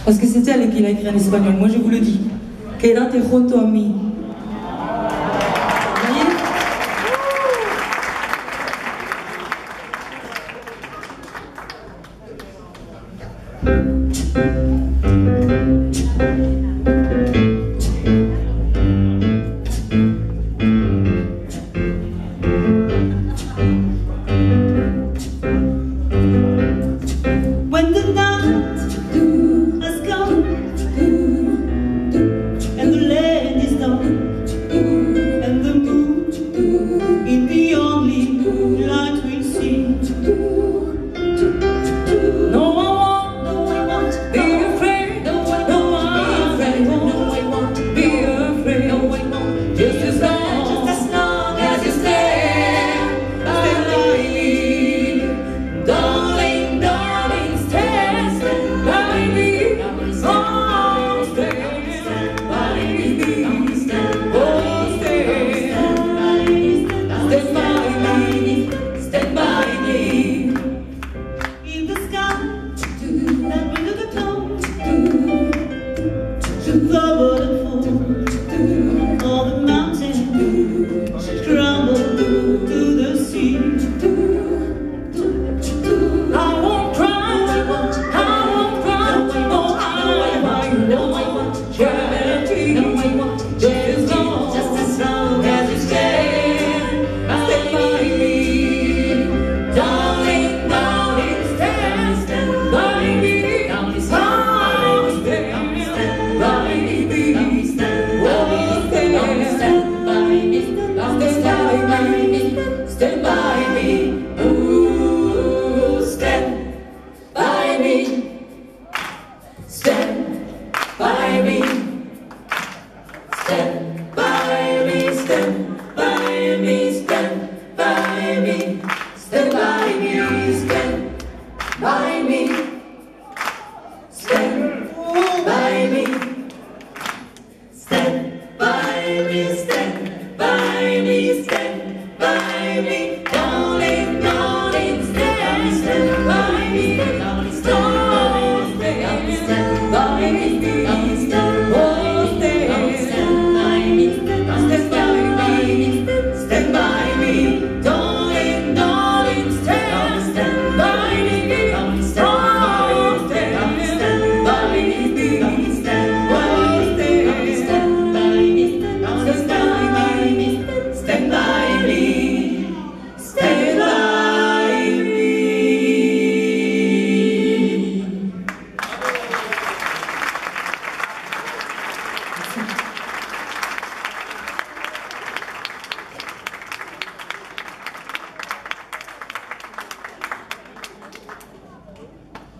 Parce que c'est elle qui l'a écrit en espagnol, moi je vous le dis. Quédate junto a mí.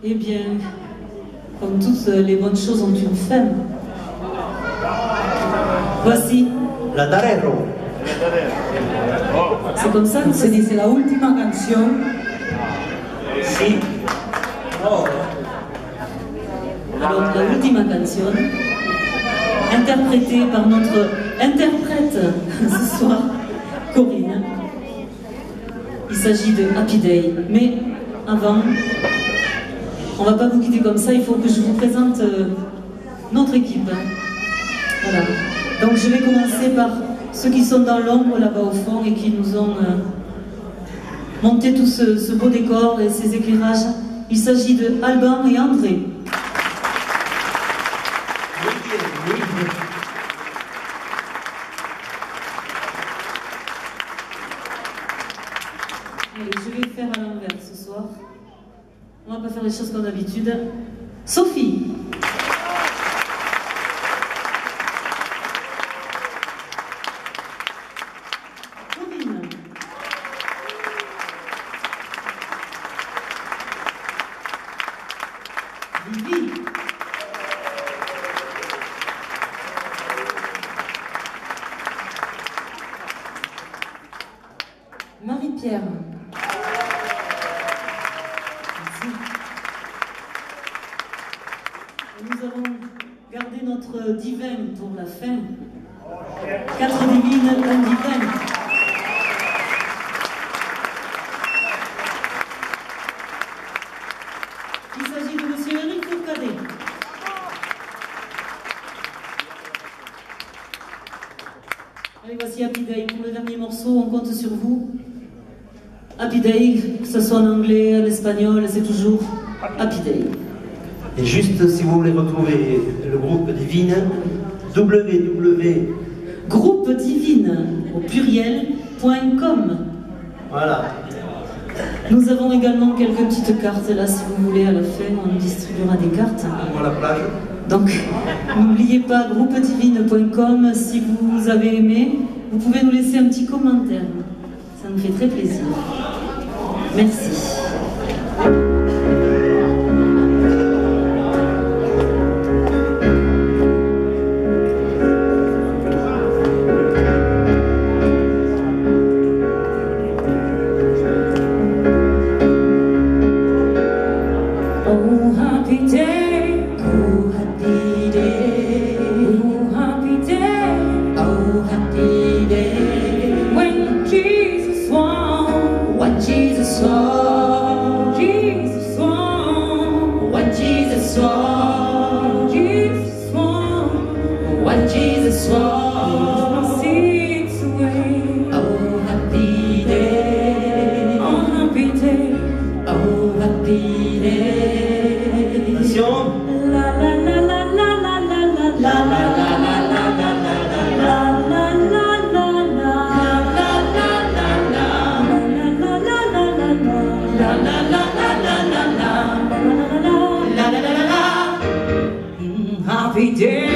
Eh bien, comme toutes les bonnes choses ont une fin, voici La Darero. C'est comme ça que se dit, c'est la última canción. Sí. No. Alors, la última canción, interprétée par notre interprète ce soir, Corinne. Il s'agit de Happy Day. Mais avant, on va pas vous quitter comme ça, il faut que je vous présente notre équipe. Voilà. Donc je vais commencer par ceux qui sont dans l'ombre là-bas au fond et qui nous ont monté tout ce beau décor et ces éclairages. Il s'agit de Alban et André. Allez, je vais faire à l'envers ce soir. On va pas faire les choses comme d'habitude. Sophie. Corinne. Vivi. Marie-Pierre. Nous avons gardé notre divin pour la fin. 4 divines, un divin. Il s'agit de Monsieur Eric Fourcadet. Merci Happy Day. Pour le dernier morceau, on compte sur vous. Happy Day, que ce soit en anglais, en espagnol, c'est toujours Happy Day. Et juste si vous voulez retrouver le groupe Divine, www. Groupe Divine, au pluriel.com. Voilà. Nous avons également quelques petites cartes là, si vous voulez, à la fin, on distribuera des cartes. Pour la plage. Donc, n'oubliez pas groupedivine.com. Si vous avez aimé, vous pouvez nous laisser un petit commentaire. Ça nous fait très plaisir. Merci. Oh, happy day. Oh, happy day. Oh, happy day. Oh, happy day. When Jesus won. When Jesus won. Jesus won. When Jesus won. Jesus won. When Jesus won. My sins away. Oh, happy day. Oh, happy day. Oh, happy day. Attention. La la la la la la la la la happy day.